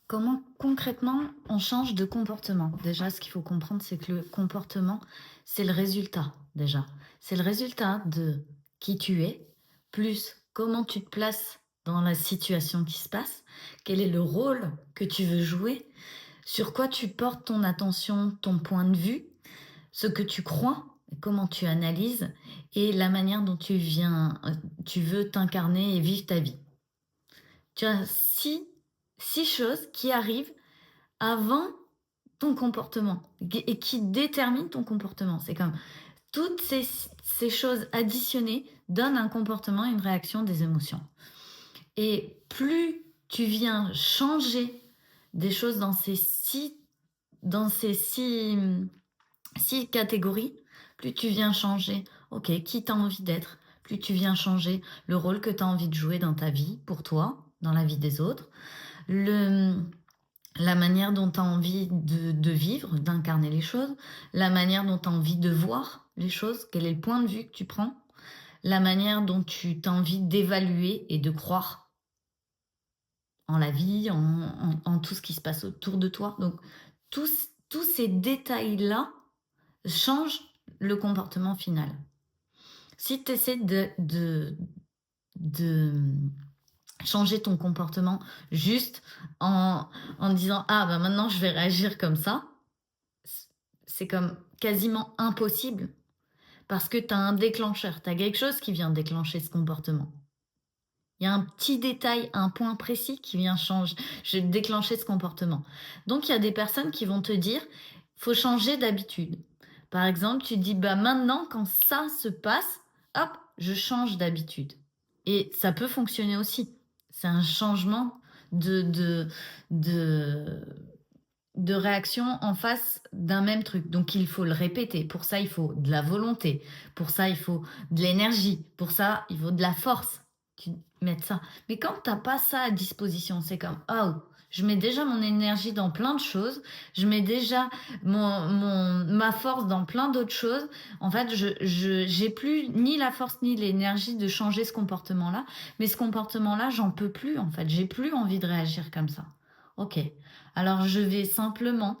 Comment concrètement on change de comportement? Déjà, ce qu'il faut comprendre, c'est que le comportement, c'est le résultat déjà. C'est le résultat de qui tu es, plus comment tu te places dans la situation qui se passe, quel est le rôle que tu veux jouer, sur quoi tu portes ton attention, ton point de vue, ce que tu crois, comment tu analyses et la manière dont tu veux t'incarner et vivre ta vie. Tu as six choses qui arrivent avant ton comportement et qui déterminent ton comportement. C'est comme toutes ces choses additionnées donnent un comportement, une réaction, des émotions. Et plus tu viens changer des choses dans ces six catégories, plus tu viens changer, ok, qui tu as envie d'être, plus tu viens changer le rôle que tu as envie de jouer dans ta vie, pour toi, dans la vie des autres, le, la manière dont tu as envie de vivre, d'incarner les choses, la manière dont tu as envie de voir les choses, quel est le point de vue que tu prends, la manière dont tu as envie d'évaluer et de croire en la vie, en tout ce qui se passe autour de toi. Donc, tous ces détails-là changent le comportement final. Si tu essaies de changer ton comportement juste en disant ah bah maintenant je vais réagir comme ça, c'est comme quasiment impossible parce que tu as un déclencheur, tu as quelque chose qui vient déclencher ce comportement. Il y a un petit détail, un point précis qui vient déclencher ce comportement. Donc il y a des personnes qui vont te dire faut changer d'habitude. Par exemple, tu dis bah maintenant quand ça se passe, hop, je change d'habitude. Et ça peut fonctionner aussi. C'est un changement de, de, de, de réaction en face d'un même truc. Donc il faut le répéter. Pour ça, il faut de la volonté. Pour ça, il faut de l'énergie. Pour ça, il faut de la force. Tu mets ça. Mais quand tu n'as pas ça à disposition, c'est comme, oh, je mets déjà mon énergie dans plein de choses, je mets déjà ma force dans plein d'autres choses. En fait, j'ai plus ni la force ni l'énergie de changer ce comportement-là. Mais ce comportement-là, j'en peux plus, en fait. J'ai plus envie de réagir comme ça. Ok. Alors, je vais simplement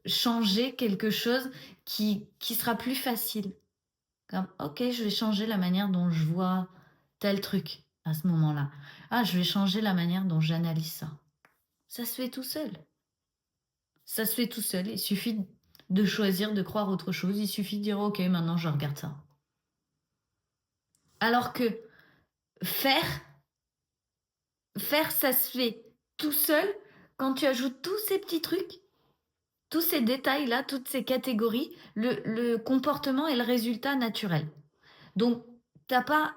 changer quelque chose qui sera plus facile. Comme, ok, je vais changer la manière dont je vois tel truc à ce moment-là. Ah, je vais changer la manière dont j'analyse ça. Ça se fait tout seul. Ça se fait tout seul. Il suffit de choisir de croire autre chose. Il suffit de dire, ok, maintenant je regarde ça. Alors que faire, faire, ça se fait tout seul quand tu ajoutes tous ces petits trucs. Tous ces détails-là, toutes ces catégories, le comportement est le résultat naturel. Donc, t'as pas,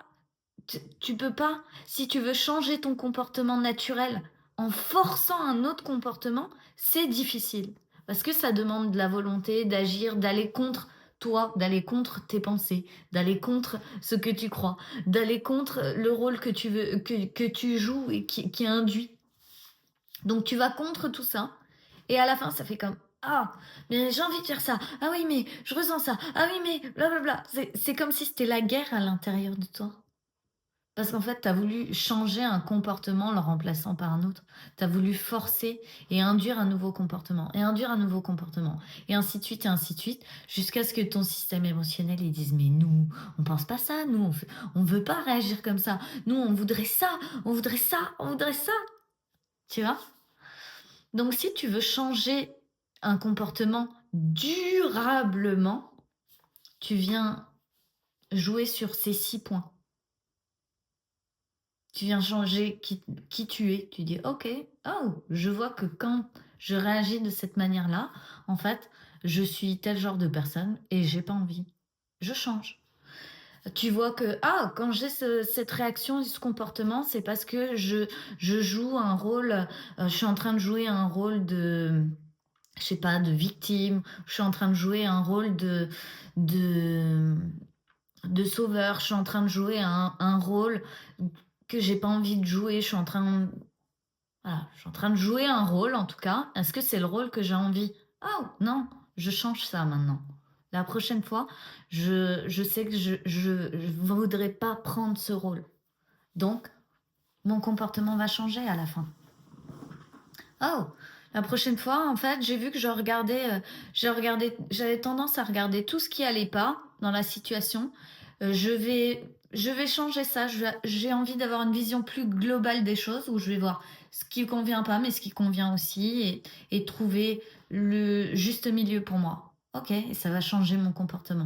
tu peux pas, si tu veux changer ton comportement naturel en forçant un autre comportement, c'est difficile. Parce que ça demande de la volonté d'agir, d'aller contre toi, d'aller contre tes pensées, d'aller contre ce que tu crois, d'aller contre le rôle que tu veux, que tu joues et qui est induit. Donc tu vas contre tout ça, et à la fin ça fait comme ah, mais j'ai envie de faire ça. Ah oui, mais je ressens ça. Ah oui, mais blablabla. C'est comme si c'était la guerre à l'intérieur de toi. Parce qu'en fait, tu as voulu changer un comportement en le remplaçant par un autre. Tu as voulu forcer et induire un nouveau comportement, et induire un nouveau comportement, et ainsi de suite, jusqu'à ce que ton système émotionnel il dise mais nous, on pense pas ça, nous, on veut pas réagir comme ça. Nous, on voudrait ça, on voudrait ça, on voudrait ça. Tu vois? Donc, si tu veux changer un comportement durablement, tu viens jouer sur ces 6 points. Tu viens changer qui tu es. Tu dis, OK, oh, je vois que quand je réagis de cette manière-là, en fait, je suis tel genre de personne et j'ai pas envie. Je change. Tu vois que, ah, quand j'ai cette réaction, ce comportement, c'est parce que je joue un rôle, je suis en train de jouer un rôle de, je sais pas, de victime, je suis en train de jouer un rôle de, de sauveur, je suis en train de jouer un rôle que j'ai pas envie de jouer, voilà, je suis en train de jouer un rôle en tout cas. Est-ce que c'est le rôle que j'ai envie? Oh non, je change ça maintenant. La prochaine fois, je sais que je voudrais pas prendre ce rôle. Donc, mon comportement va changer à la fin. Oh, la prochaine fois, en fait, j'ai vu que j'avais tendance à regarder tout ce qui allait pas dans la situation. Je vais changer ça. J'ai envie d'avoir une vision plus globale des choses où je vais voir ce qui convient pas, mais ce qui convient aussi et trouver le juste milieu pour moi. Ok, et ça va changer mon comportement.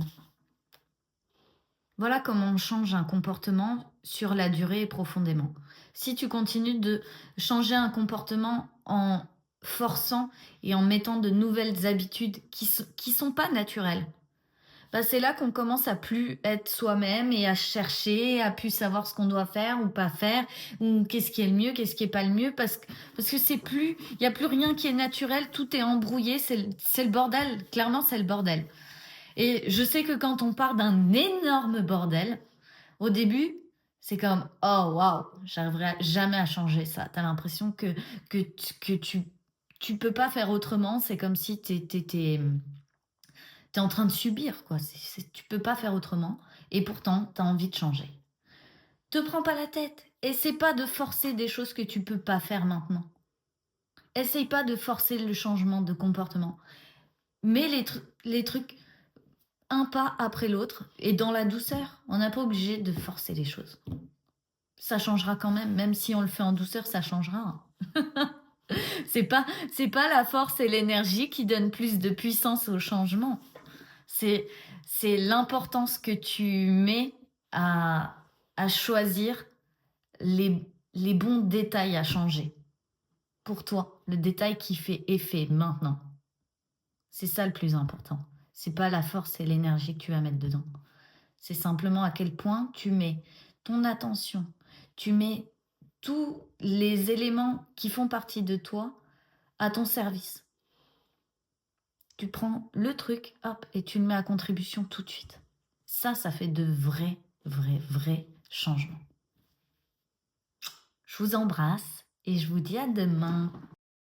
Voilà comment on change un comportement sur la durée et profondément. Si tu continues de changer un comportement en forçant et en mettant de nouvelles habitudes qui sont pas naturelles, bah c'est là qu'on commence à plus être soi-même et à chercher, à plus savoir ce qu'on doit faire ou pas faire, ou qu'est-ce qui est le mieux, qu'est-ce qui est pas le mieux, parce que c'est plus, il y a plus rien qui est naturel, tout est embrouillé, c'est le bordel. Clairement, c'est le bordel. Et je sais que quand on part d'un énorme bordel, au début, c'est comme oh waouh, j'arriverai jamais à changer ça. T'as l'impression que tu peux pas faire autrement. C'est comme si t'es en train de subir quoi. Tu peux pas faire autrement. Et pourtant, t'as envie de changer. Te prends pas la tête. Essaie pas de forcer des choses que tu peux pas faire maintenant. Essaye pas de forcer le changement de comportement. Mets les trucs un pas après l'autre et dans la douceur. On n'a pas obligé de forcer les choses. Ça changera quand même, même si on le fait en douceur, ça changera. C'est pas, c'est pas la force et l'énergie qui donnent plus de puissance au changement. C'est, c'est l'importance que tu mets à, à choisir les bons détails à changer. Pour toi, le détail qui fait effet maintenant. C'est ça le plus important. C'est pas la force et l'énergie que tu vas mettre dedans. C'est simplement à quel point tu mets ton attention, tu mets tous les éléments qui font partie de toi à ton service. Tu prends le truc, hop, et tu le mets à contribution tout de suite. Ça fait de vrais changements. Je vous embrasse et je vous dis à demain.